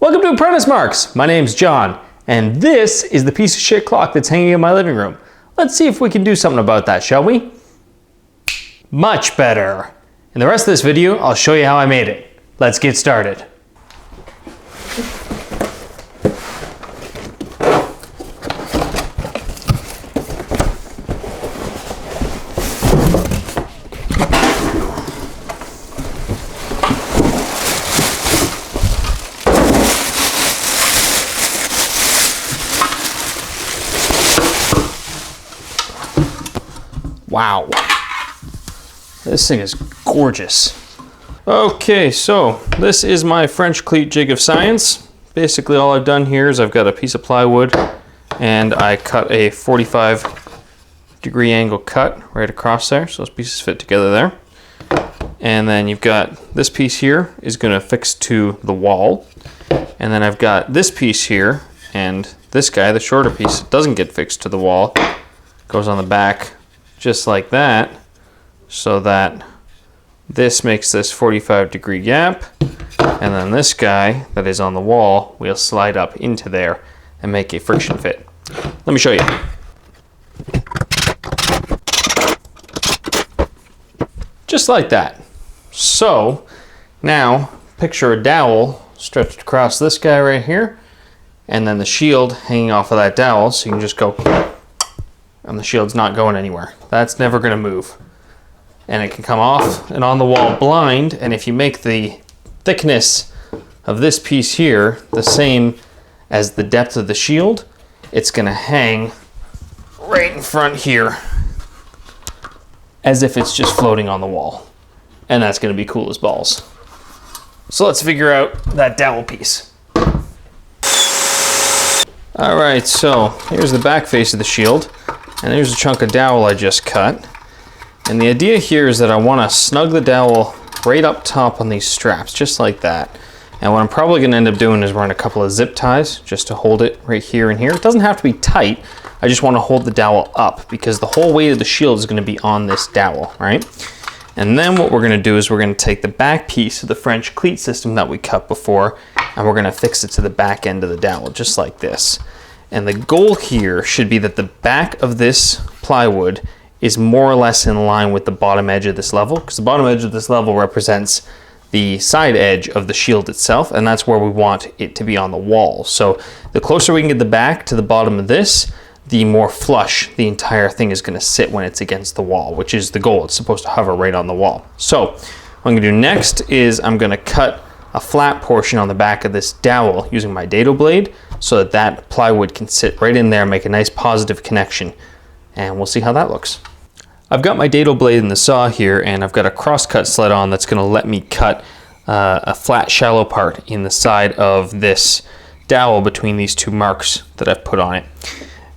Welcome to Apprentice Marks. My name's John, and this is the piece of shit clock that's hanging in my living room. Let's see if we can do something about that, shall we? Much better. In the rest of this video, I'll show you how I made it. Let's get started. Wow, this thing is gorgeous. Okay, so this is my French cleat jig of science. Basically all I've done here is I've got a piece of plywood and I cut a 45-degree angle cut right across there, so those pieces fit together there. And then you've got this piece here is going to fix to the wall. And then I've got this piece here, and this guy, the shorter piece, doesn't get fixed to the wall. Goes on the back just like that, so that this makes this 45-degree gap, and then this guy that is on the wall will slide up into there and make a friction fit. Let me show you. Just like that. So now picture a dowel stretched across this guy right here, and then the shield hanging off of that dowel, so you can just go, and the shield's not going anywhere. That's never going to move. And it can come off and on the wall blind, and if you make the thickness of this piece here the same as the depth of the shield, it's going to hang right in front here as if it's just floating on the wall. And that's going to be cool as balls. So let's figure out that dowel piece. Alright, so here's the back face of the shield. And there's a chunk of dowel I just cut. And the idea here is that I want to snug the dowel right up top on these straps, just like that. And what I'm probably going to end up doing is run a couple of zip ties just to hold it right here and here. It doesn't have to be tight. I just want to hold the dowel up because the whole weight of the shield is going to be on this dowel, right? And then what we're going to do is we're going to take the back piece of the French cleat system that we cut before, and we're going to fix it to the back end of the dowel, just like this. And the goal here should be that the back of this plywood is more or less in line with the bottom edge of this level, because the bottom edge of this level represents the side edge of the shield itself, and that's where we want it to be on the wall. So the closer we can get the back to the bottom of this, the more flush the entire thing is going to sit when it's against the wall, which is the goal. It's supposed to hover right on the wall. So what I'm going to do next is I'm going to cut a flat portion on the back of this dowel using my dado blade so that that plywood can sit right in there and make a nice positive connection, and we'll see how that looks. I've got my dado blade in the saw here, and I've got a crosscut sled on that's going to let me cut a flat shallow part in the side of this dowel between these two marks that I've put on it.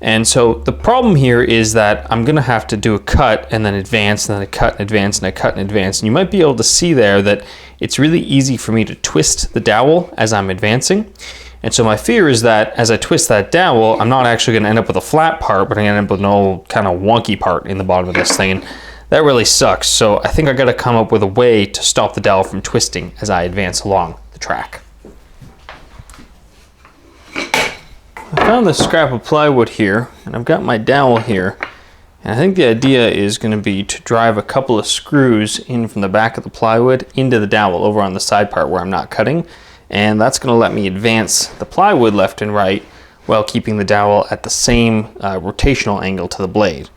And so the problem here is that I'm going to have to do a cut and then advance, and then a cut and advance, and a cut and advance. And you might be able to see there that it's really easy for me to twist the dowel as I'm advancing. And so my fear is that as I twist that dowel, I'm not actually going to end up with a flat part, but I'm going to end up with an old kind of wonky part in the bottom of this thing. And that really sucks. So I think I got to come up with a way to stop the dowel from twisting as I advance along the track. I found this scrap of plywood here, and I've got my dowel here. And I think the idea is going to be to drive a couple of screws in from the back of the plywood into the dowel over on the side part where I'm not cutting. And that's going to let me advance the plywood left and right while keeping the dowel at the same rotational angle to the blade.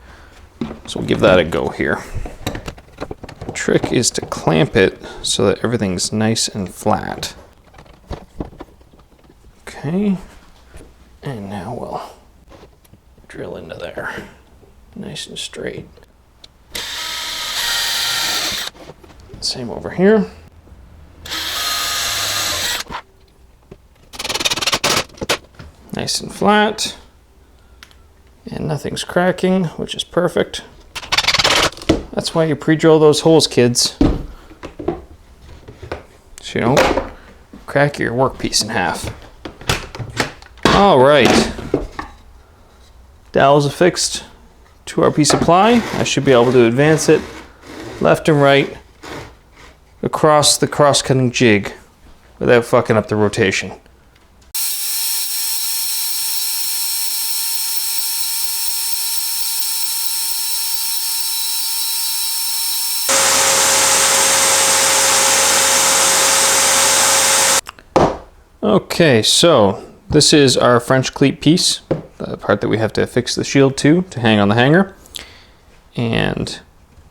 So we'll give that a go here. The trick is to clamp it so that everything's nice and flat. Okay. And now we'll drill into there, nice and straight. Same over here. Nice and flat. And nothing's cracking, which is perfect. That's why you pre-drill those holes, kids. So you don't crack your workpiece in half. All right, dowels affixed to our piece of ply. I should be able to advance it left and right across the cross-cutting jig without fucking up the rotation. Okay, so this is our French cleat piece, the part that we have to affix the shield to hang on the hanger. And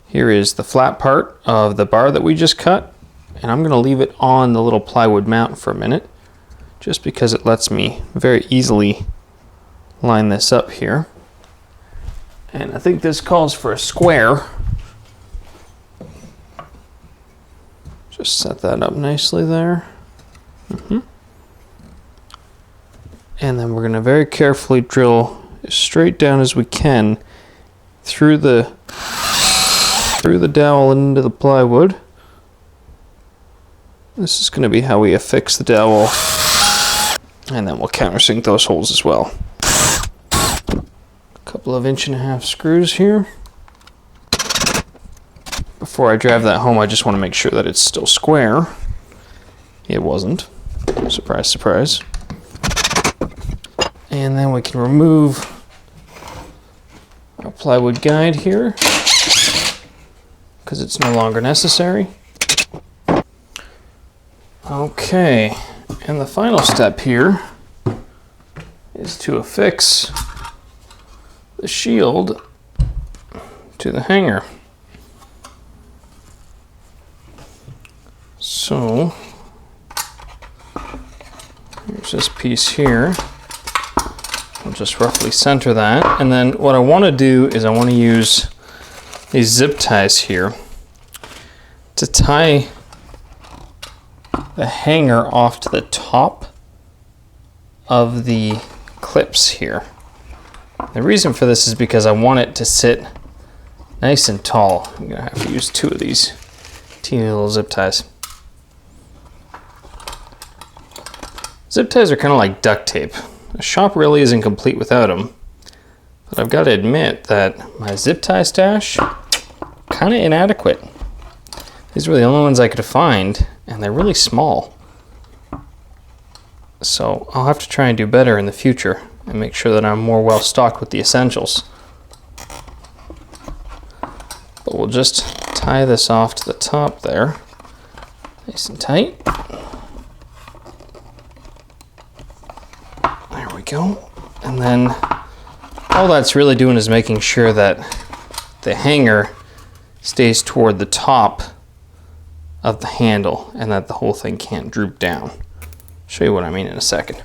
here is the flat part of the bar that we just cut. And I'm going to leave it on the little plywood mount for a minute, just because it lets me very easily line this up here. And I think this calls for a square. Just set that up nicely there. And then we're going to very carefully drill as straight down as we can through the dowel into the plywood. This is going to be how we affix the dowel, and then we'll countersink those holes as well. A couple of 1.5 inch screws here. Before I drive that home, I just want to make sure that it's still square. It wasn't. Surprise, surprise. And then we can remove our plywood guide here because it's no longer necessary. Okay, and the final step here is to affix the shield to the hanger. So here's this piece here. I'll just roughly center that, and then what I want to do is I want to use these zip ties here to tie the hanger off to the top of the clips here. The reason for this is because I want it to sit nice and tall. I'm gonna have to use 2 of these teeny little zip ties. Zip ties are kind of like duct tape. A shop really isn't complete without them, but I've got to admit that my zip tie stash kind of inadequate. These were the only ones I could find, and they're really small. So I'll have to try and do better in the future and make sure that I'm more well stocked with the essentials. But we'll just tie this off to the top there, nice and tight. There we go. And then all that's really doing is making sure that the hanger stays toward the top of the handle and that the whole thing can't droop down. I'll show you what I mean in a second.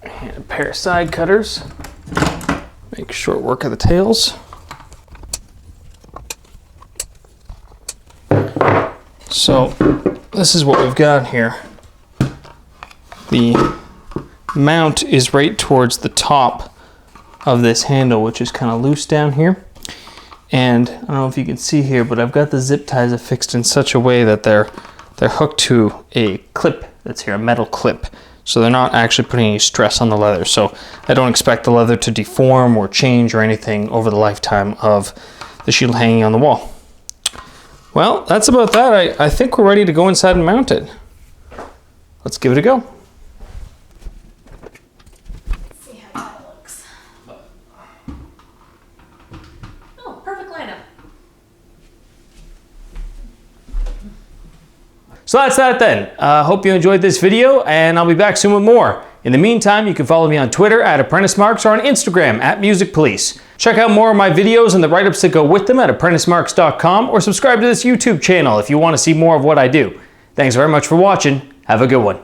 And a pair of side cutters. Make short work of the tails. So this is what we've got here. The mount is right towards the top of this handle, which is kind of loose down here. And I don't know if you can see here, but I've got the zip ties affixed in such a way that they're hooked to a clip that's here, a metal clip. So they're not actually putting any stress on the leather. So I don't expect the leather to deform or change or anything over the lifetime of the shield hanging on the wall. Well, that's about that. I think we're ready to go inside and mount it. Let's give it a go. See how that looks. Oh, perfect lineup. So that's that then. Hope you enjoyed this video, and I'll be back soon with more. In the meantime, you can follow me on Twitter at ApprenticeMarks or on Instagram at MusicPolice. Check out more of my videos and the write-ups that go with them at ApprenticeMarks.com, or subscribe to this YouTube channel if you want to see more of what I do. Thanks very much for watching. Have a good one.